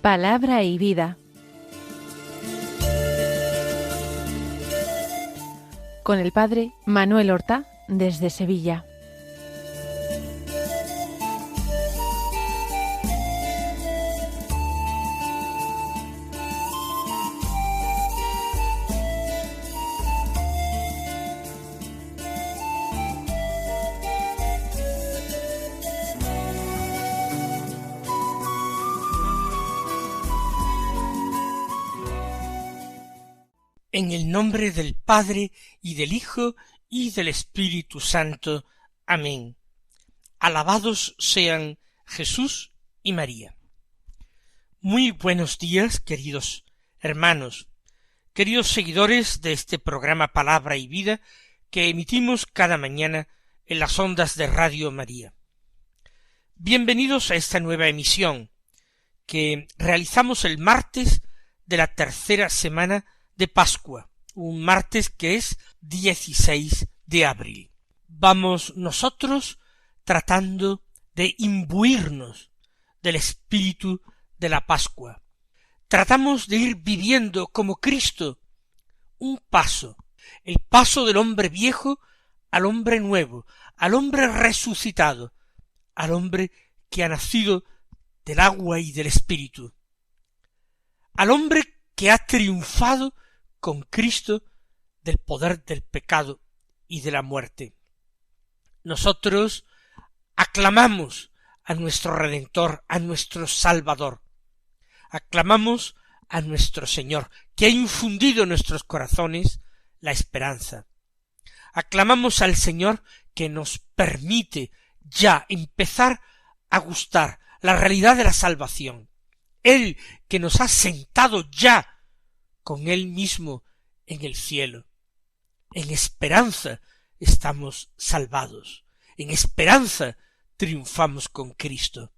Palabra y vida. Con el padre Manuel Horta, desde Sevilla. En el nombre del Padre, y del Hijo, y del Espíritu Santo. Amén. Alabados sean Jesús y María. Muy buenos días, queridos hermanos, queridos seguidores de este programa Palabra y Vida, que emitimos cada mañana en las ondas de Radio María. Bienvenidos a esta nueva emisión, que realizamos el martes de la tercera semana de Pascua, un martes que es 16 de abril. Vamos nosotros tratando de imbuirnos del espíritu de la Pascua. Tratamos de ir viviendo como Cristo un paso, el paso del hombre viejo al hombre nuevo, al hombre resucitado, al hombre que ha nacido del agua y del espíritu, al hombre que ha triunfado con Cristo del poder del pecado y de la muerte. Nosotros aclamamos a nuestro Redentor, a nuestro Salvador. Aclamamos a nuestro Señor, que ha infundido en nuestros corazones la esperanza. Aclamamos al Señor que nos permite ya empezar a gustar la realidad de la salvación. Él que nos ha sentado ya con Él mismo en el cielo. En esperanza estamos salvados. En esperanza triunfamos con Cristo.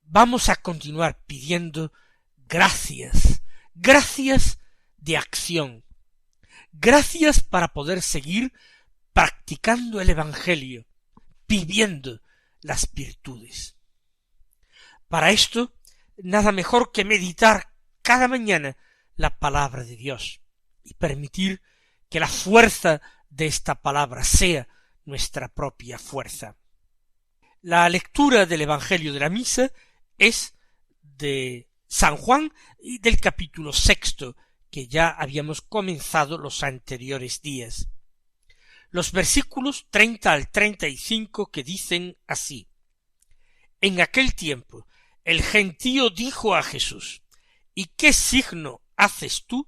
Vamos a continuar pidiendo gracias, gracias de acción, gracias para poder seguir practicando el Evangelio, viviendo las virtudes. Para esto, nada mejor que meditar cada mañana la palabra de Dios y permitir que la fuerza de esta palabra sea nuestra propia fuerza. La lectura del Evangelio de la Misa es de San Juan y del capítulo 6, que ya habíamos comenzado los anteriores días. Los versículos 30 al 35 que dicen así: En aquel tiempo el gentío dijo a Jesús: ¿Y qué signo haces tú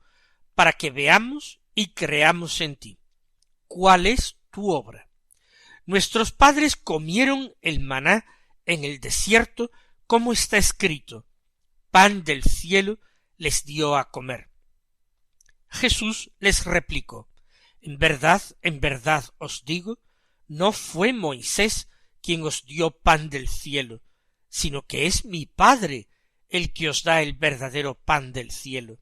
para que veamos y creamos en ti? ¿Cuál es tu obra? Nuestros padres comieron el maná en el desierto, como está escrito: pan del cielo les dio a comer. Jesús les replicó: en verdad os digo, no fue Moisés quien os dio pan del cielo, sino que es mi Padre el que os da el verdadero pan del cielo.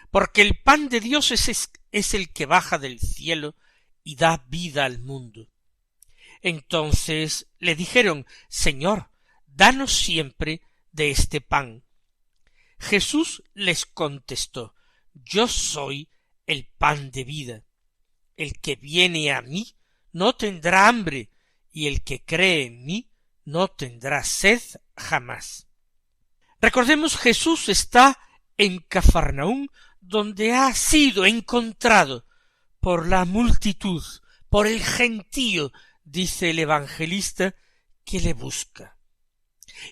Porque el pan de Dios es el que baja del cielo y da vida al mundo. Entonces le dijeron: Señor, danos siempre de este pan. Jesús les contestó: Yo soy el pan de vida. El que viene a mí no tendrá hambre, y el que cree en mí no tendrá sed jamás. Recordemos, Jesús está en Cafarnaúm, donde ha sido encontrado por la multitud, por el gentío, dice el evangelista, que le busca.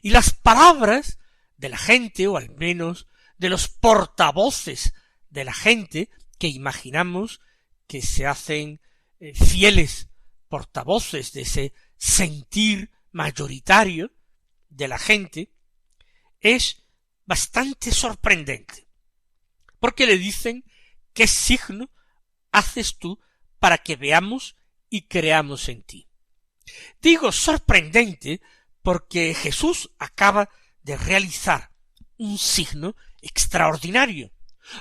Y las palabras de la gente, o al menos de los portavoces de la gente, que imaginamos que se hacen fieles portavoces de ese sentir mayoritario de la gente, es bastante sorprendente, porque le dicen: ¿qué signo haces tú para que veamos y creamos en ti? Digo sorprendente porque Jesús acaba de realizar un signo extraordinario,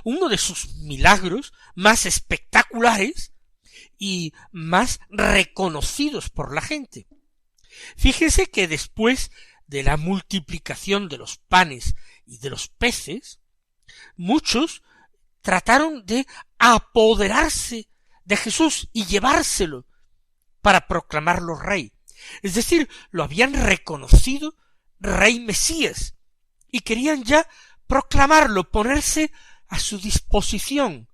uno de sus milagros más espectaculares y más reconocidos por la gente. Fíjese que después de la multiplicación de los panes y de los peces, muchos trataron de apoderarse de Jesús y llevárselo para proclamarlo rey. Es decir, lo habían reconocido rey Mesías y querían ya proclamarlo, ponerse a su disposición,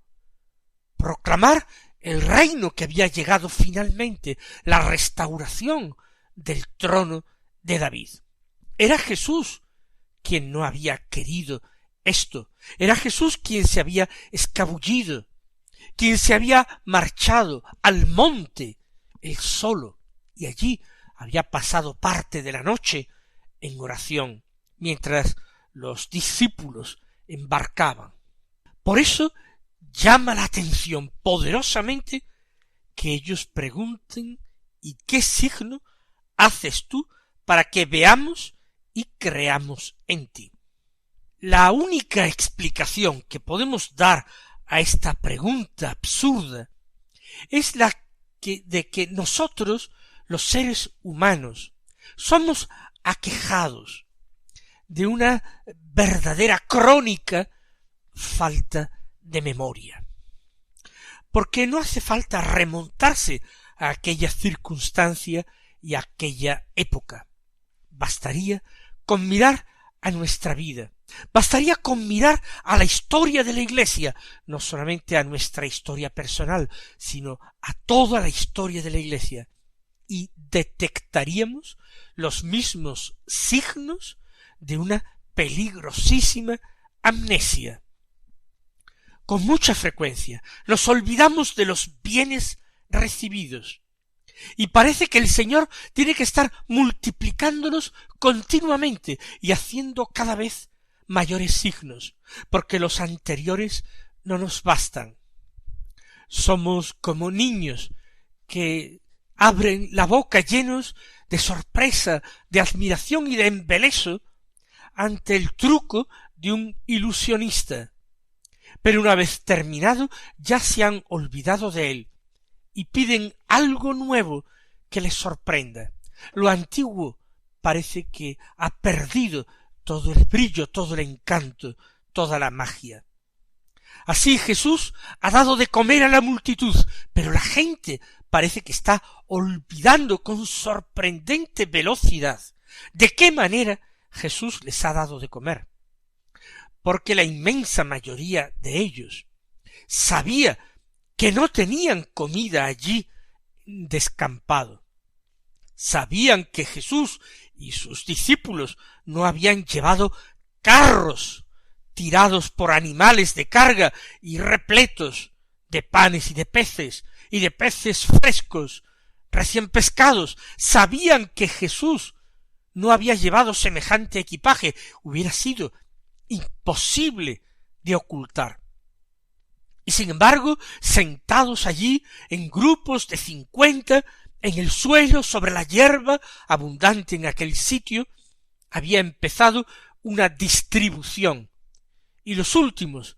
proclamar el reino que había llegado finalmente, la restauración del trono de David. Era Jesús quien no había querido esto, era Jesús quien se había escabullido, quien se había marchado al monte él solo, y allí había pasado parte de la noche en oración, mientras los discípulos embarcaban. Por eso llama la atención poderosamente que ellos pregunten: ¿y qué signo haces tú para que veamos y creamos en ti? La única explicación que podemos dar a esta pregunta absurda es la de que nosotros, los seres humanos, somos aquejados de una verdadera crónica falta de memoria. Porque no hace falta remontarse a aquella circunstancia y a aquella época. Bastaría con mirar a nuestra vida, bastaría con mirar a la historia de la Iglesia, no solamente a nuestra historia personal, sino a toda la historia de la Iglesia, y detectaríamos los mismos signos de una peligrosísima amnesia. Con mucha frecuencia nos olvidamos de los bienes recibidos, y parece que el Señor tiene que estar multiplicándolos continuamente y haciendo cada vez mayores signos, porque los anteriores no nos bastan. Somos como niños que abren la boca llenos de sorpresa, de admiración y de embeleso ante el truco de un ilusionista, pero una vez terminado ya se han olvidado de él y piden algo nuevo que les sorprenda. Lo antiguo parece que ha perdido todo el brillo, todo el encanto, toda la magia. Así Jesús ha dado de comer a la multitud, pero la gente parece que está olvidando con sorprendente velocidad de qué manera Jesús les ha dado de comer, porque la inmensa mayoría de ellos sabía que no tenían comida allí descampado. Sabían que Jesús y sus discípulos no habían llevado carros tirados por animales de carga y repletos de panes y de peces frescos, recién pescados. Sabían que Jesús no había llevado semejante equipaje, hubiera sido imposible de ocultar. Y sin embargo, sentados allí en grupos de 50, en el suelo, sobre la hierba abundante en aquel sitio, había empezado una distribución, y los últimos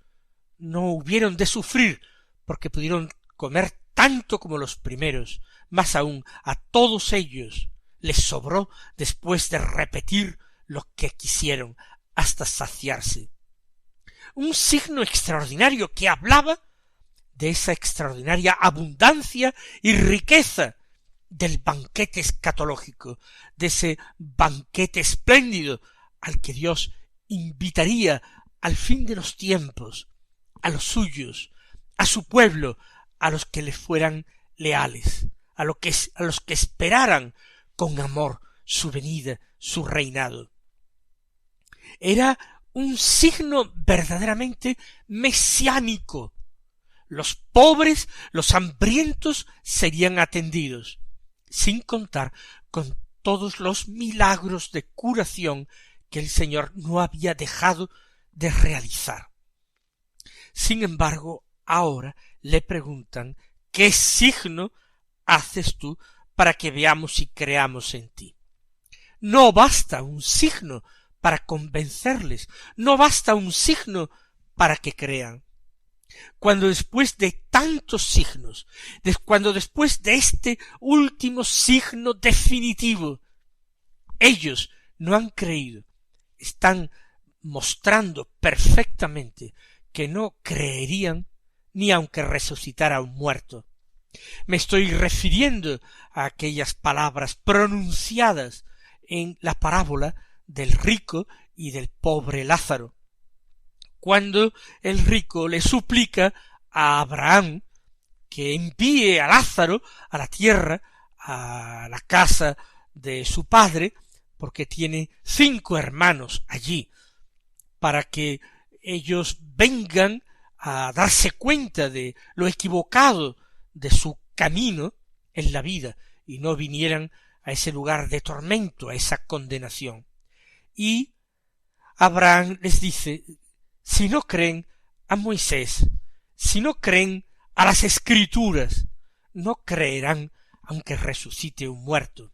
no hubieron de sufrir, porque pudieron comer tanto como los primeros. Más aún, a todos ellos les sobró después de repetir lo que quisieron hasta saciarse. Un signo extraordinario que hablaba de esa extraordinaria abundancia y riqueza del banquete escatológico, de ese banquete espléndido al que Dios invitaría al fin de los tiempos a los suyos, a su pueblo, a los que le fueran leales, a los que esperaran con amor su venida, su reinado. Era un signo verdaderamente mesiánico. Los pobres, los hambrientos serían atendidos, sin contar con todos los milagros de curación que el Señor no había dejado de realizar. Sin embargo, ahora le preguntan: ¿qué signo haces tú para que veamos y creamos en ti? No basta un signo para convencerles, no basta un signo para que crean. Cuando después de tantos signos, cuando después de este último signo definitivo, ellos no han creído, están mostrando perfectamente que no creerían ni aunque resucitara un muerto. Me estoy refiriendo a aquellas palabras pronunciadas en la parábola del rico y del pobre Lázaro, cuando el rico le suplica a Abraham que envíe a Lázaro a la tierra, a la casa de su padre, porque tiene 5 hermanos allí, para que ellos vengan a darse cuenta de lo equivocado de su camino en la vida y no vinieran a ese lugar de tormento, a esa condenación. Y Abraham les dice, si no creen a Moisés, si no creen a las Escrituras, no creerán aunque resucite un muerto.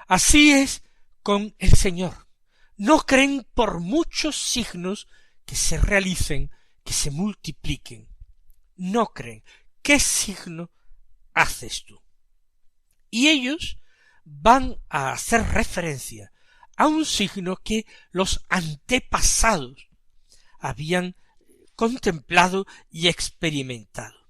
Así es con el Señor. No creen por muchos signos que se realicen, que se multipliquen. No creen. ¿Qué signo haces tú? Y ellos van a hacer referencia a un signo que los antepasados habían contemplado y experimentado.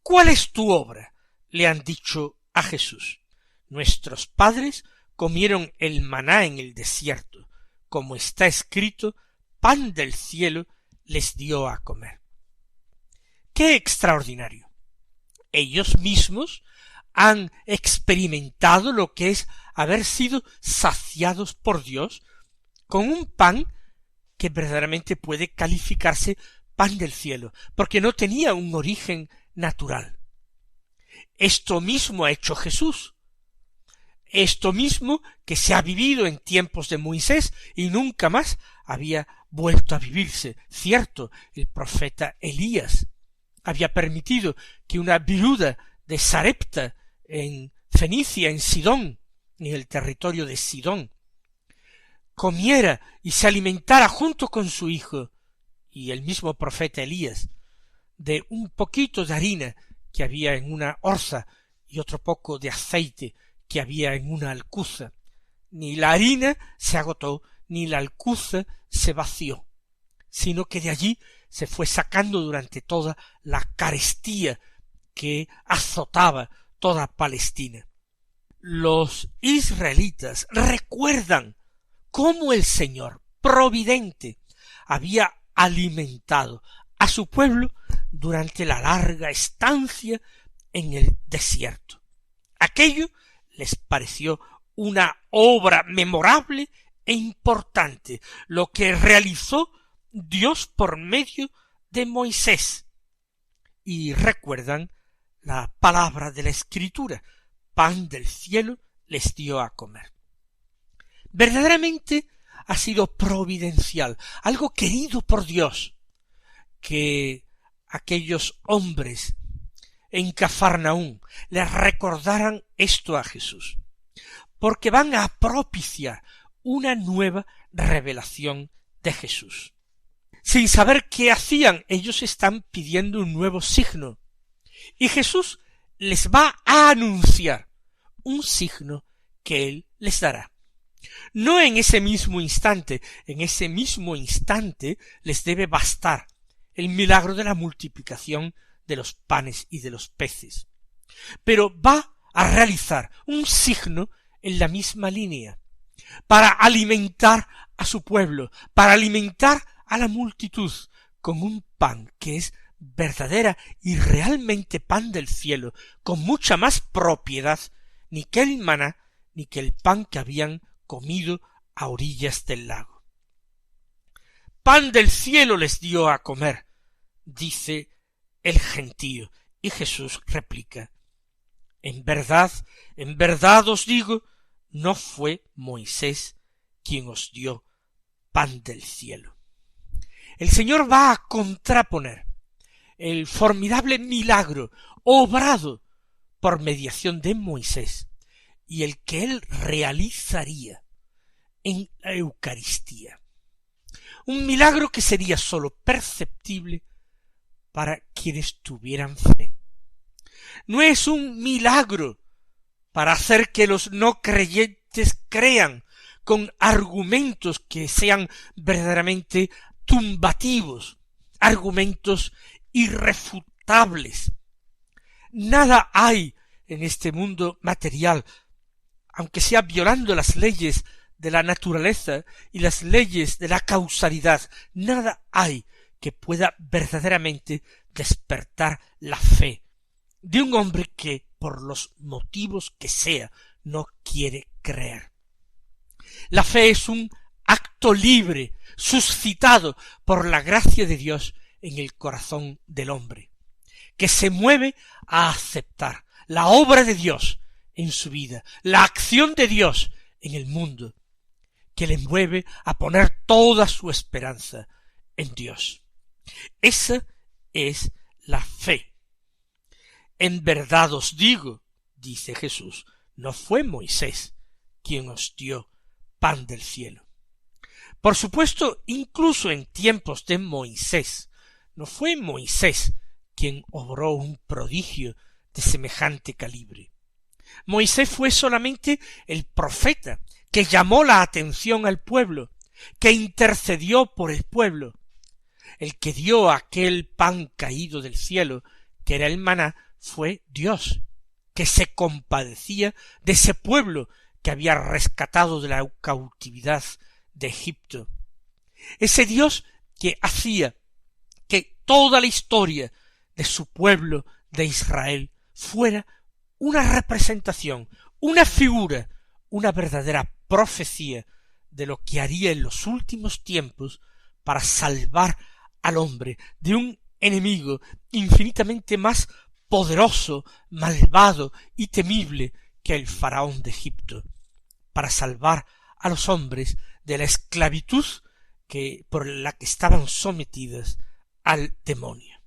¿Cuál es tu obra?, le han dicho a Jesús. Nuestros padres comieron el maná en el desierto, como está escrito, pan del cielo les dio a comer. ¡Qué extraordinario! Ellos mismos han experimentado lo que es haber sido saciados por Dios con un pan que verdaderamente puede calificarse pan del cielo, porque no tenía un origen natural. Esto mismo ha hecho Jesús. Esto mismo que se ha vivido en tiempos de Moisés y nunca más había vuelto a vivirse. Cierto, el profeta Elías había permitido que una viuda de Sarepta en Fenicia, en Sidón, en el territorio de Sidón, comiera y se alimentara junto con su hijo y el mismo profeta Elías de un poquito de harina que había en una orza y otro poco de aceite que había en una alcuza. Ni la harina se agotó, ni la alcuza se vació, sino que de allí se fue sacando durante toda la carestía que azotaba toda Palestina. Los israelitas recuerdan cómo el Señor providente había alimentado a su pueblo durante la larga estancia en el desierto. Aquello les pareció una obra memorable e importante, lo que realizó Dios por medio de Moisés. Y recuerdan la palabra de la Escritura, pan del cielo les dio a comer. Verdaderamente ha sido providencial, algo querido por Dios, que aquellos hombres en Cafarnaún les recordaran esto a Jesús, porque van a propiciar una nueva revelación de Jesús. Sin saber qué hacían, ellos están pidiendo un nuevo signo, y Jesús les va a anunciar un signo que Él les dará. No en ese mismo instante, en ese mismo instante les debe bastar el milagro de la multiplicación de los panes y de los peces, pero va a realizar un signo en la misma línea, para alimentar a su pueblo, para alimentar a la multitud con un pan que es verdadera y realmente pan del cielo, con mucha más propiedad ni que el maná ni que el pan que habían comido a orillas del lago. Pan del cielo les dio a comer, dice el gentío, y Jesús replica, en verdad os digo, no fue Moisés quien os dio pan del cielo. El Señor va a contraponer el formidable milagro obrado por mediación de Moisés y el que él realizaría en la Eucaristía. Un milagro que sería sólo perceptible para quienes tuvieran fe. No es un milagro para hacer que los no creyentes crean, con argumentos que sean verdaderamente tumbativos, argumentos irrefutables. Nada hay en este mundo material, aunque sea violando las leyes de la naturaleza y las leyes de la causalidad, nada hay que pueda verdaderamente despertar la fe de un hombre que, por los motivos que sea, no quiere creer. La fe es un acto libre, suscitado por la gracia de Dios en el corazón del hombre, que se mueve a aceptar la obra de Dios en su vida, la acción de Dios en el mundo, que le mueve a poner toda su esperanza en Dios. Esa es la fe. En verdad os digo, dice Jesús, no fue Moisés quien os dio pan del cielo. Por supuesto, incluso en tiempos de Moisés, no fue Moisés quien obró un prodigio de semejante calibre. Moisés fue solamente el profeta que llamó la atención al pueblo, que intercedió por el pueblo. El que dio aquel pan caído del cielo, que era el maná, fue Dios, que se compadecía de ese pueblo que había rescatado de la cautividad de Egipto. Ese Dios que hacía que toda la historia de su pueblo de Israel fuera una representación, una figura, una verdadera profecía de lo que haría en los últimos tiempos para salvar al hombre de un enemigo infinitamente más poderoso, malvado y temible que el faraón de Egipto, para salvar a los hombres de la esclavitud por la que estaban sometidas al demonio.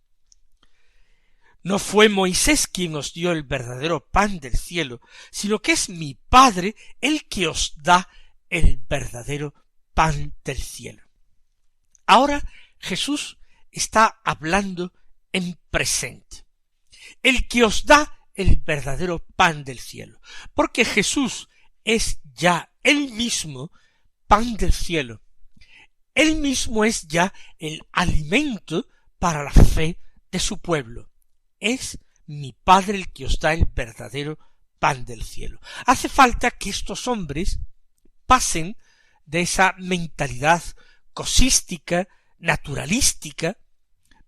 No fue Moisés quien os dio el verdadero pan del cielo, sino que es mi Padre el que os da el verdadero pan del cielo. Ahora Jesús está hablando en presente. El que os da el verdadero pan del cielo, porque Jesús es ya él mismo pan del cielo. Él mismo es ya el alimento para la fe de su pueblo. Es mi Padre el que os da el verdadero pan del cielo. Hace falta que estos hombres pasen de esa mentalidad cosística, naturalística,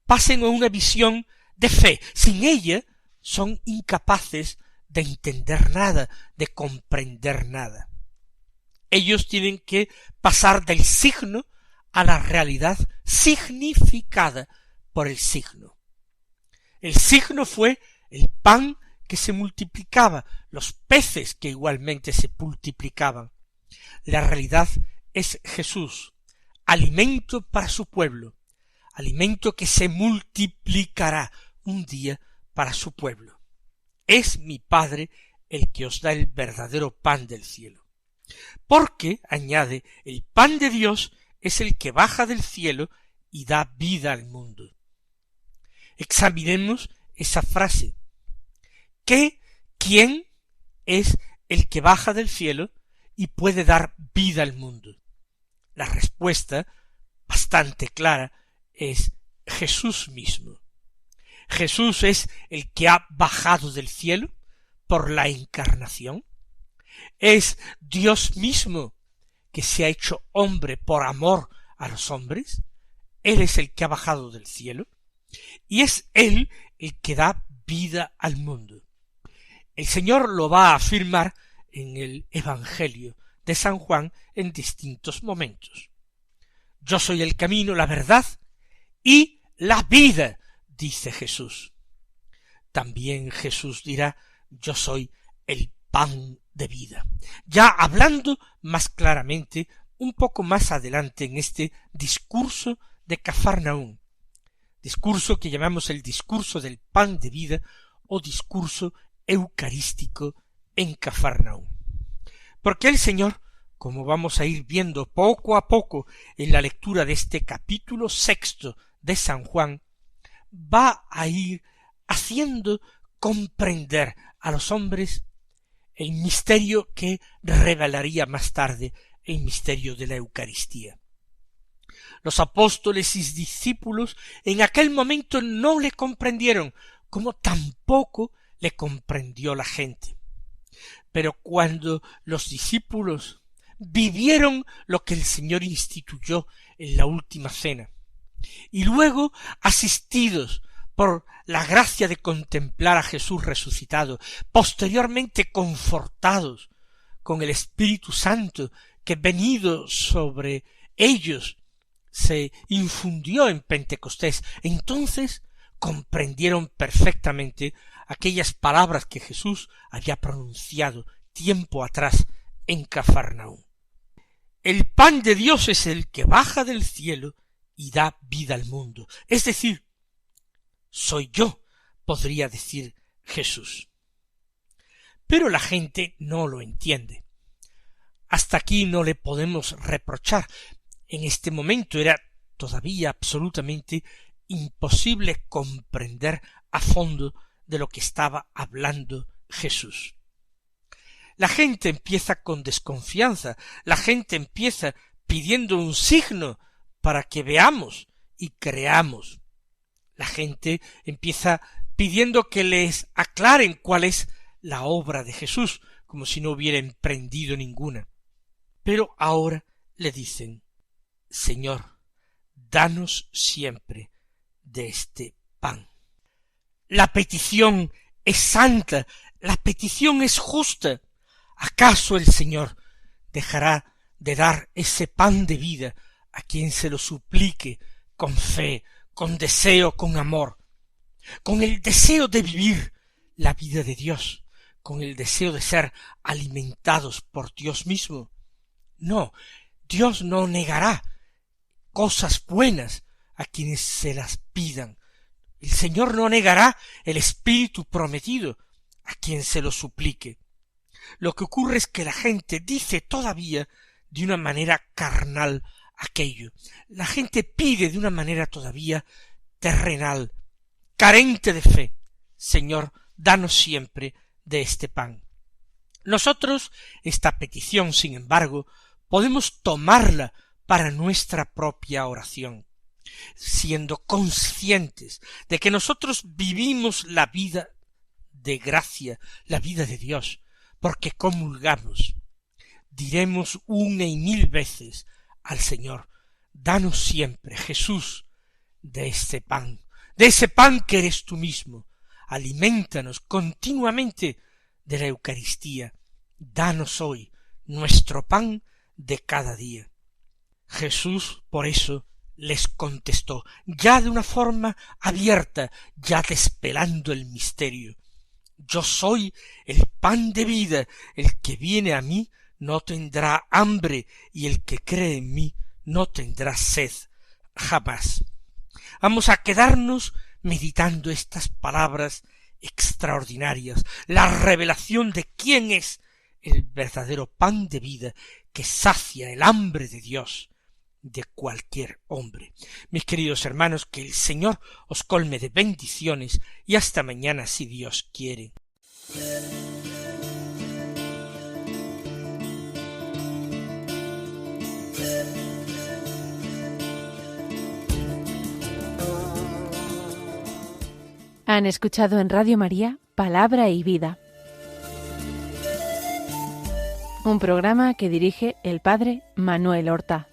pasen a una visión de fe. Sin ella son incapaces de entender nada, de comprender nada. Ellos tienen que pasar del signo a la realidad significada por el signo. El signo fue el pan que se multiplicaba, los peces que igualmente se multiplicaban. La realidad es Jesús, alimento para su pueblo, alimento que se multiplicará un día para su pueblo. Es mi Padre el que os da el verdadero pan del cielo. Porque, añade, el pan de Dios es el que baja del cielo y da vida al mundo. Examinemos esa frase. ¿Quién es el que baja del cielo y puede dar vida al mundo? La respuesta, bastante clara, es Jesús mismo. Jesús es el que ha bajado del cielo por la encarnación. Es Dios mismo que se ha hecho hombre por amor a los hombres. Él es el que ha bajado del cielo. Y es Él el que da vida al mundo. El Señor lo va a afirmar en el Evangelio de San Juan en distintos momentos. Yo soy el camino, la verdad y la vida, dice Jesús. También Jesús dirá, yo soy el pan de vida. Ya hablando más claramente, un poco más adelante en este discurso de Cafarnaún, discurso que llamamos el discurso del pan de vida o discurso eucarístico en Cafarnaún. Porque el Señor, como vamos a ir viendo poco a poco en la lectura de este capítulo 6 de San Juan, va a ir haciendo comprender a los hombres el misterio que revelaría más tarde el misterio de la Eucaristía. Los apóstoles y discípulos en aquel momento no le comprendieron, como tampoco le comprendió la gente. Pero cuando los discípulos vivieron lo que el Señor instituyó en la última cena, y luego, asistidos por la gracia de contemplar a Jesús resucitado, posteriormente confortados con el Espíritu Santo que venido sobre ellos se infundió en Pentecostés, entonces comprendieron perfectamente aquellas palabras que Jesús había pronunciado tiempo atrás en Cafarnaúm. El pan de Dios es el que baja del cielo y da vida al mundo. Es decir, soy yo, podría decir Jesús. Pero la gente no lo entiende. Hasta aquí no le podemos reprochar. En este momento era todavía absolutamente imposible comprender a fondo de lo que estaba hablando Jesús. La gente empieza con desconfianza, la gente empieza pidiendo un signo para que veamos y creamos. La gente empieza pidiendo que les aclaren cuál es la obra de Jesús, como si no hubiera emprendido ninguna. Pero ahora le dicen: Señor, danos siempre de este pan. La petición es santa, la petición es justa. ¿Acaso el Señor dejará de dar ese pan de vida a quien se lo suplique con fe, con deseo, con amor, con el deseo de vivir la vida de Dios, con el deseo de ser alimentados por Dios mismo? No, Dios no negará cosas buenas a quienes se las pidan. El Señor no negará el Espíritu prometido a quien se lo suplique. Lo que ocurre es que la gente dice todavía de una manera carnal aquello. La gente pide de una manera todavía terrenal, carente de fe: Señor, danos siempre de este pan. Nosotros esta petición, sin embargo, podemos tomarla para nuestra propia oración, siendo conscientes de que nosotros vivimos la vida de gracia, la vida de Dios, porque comulgamos. Diremos una y mil veces al Señor: danos siempre, Jesús, de este pan, de ese pan que eres tú mismo. Aliméntanos continuamente de la Eucaristía. Danos hoy nuestro pan de cada día. Jesús, por eso, les contestó, ya de una forma abierta, ya desvelando el misterio: yo soy el pan de vida, el que viene a mí no tendrá hambre, y el que cree en mí no tendrá sed jamás. Vamos a quedarnos meditando estas palabras extraordinarias, la revelación de quién es el verdadero pan de vida que sacia el hambre de Dios de cualquier hombre. Mis queridos hermanos, que el Señor os colme de bendiciones y hasta mañana si Dios quiere. Han escuchado en Radio María Palabra y Vida, un programa que dirige el Padre Manuel Horta.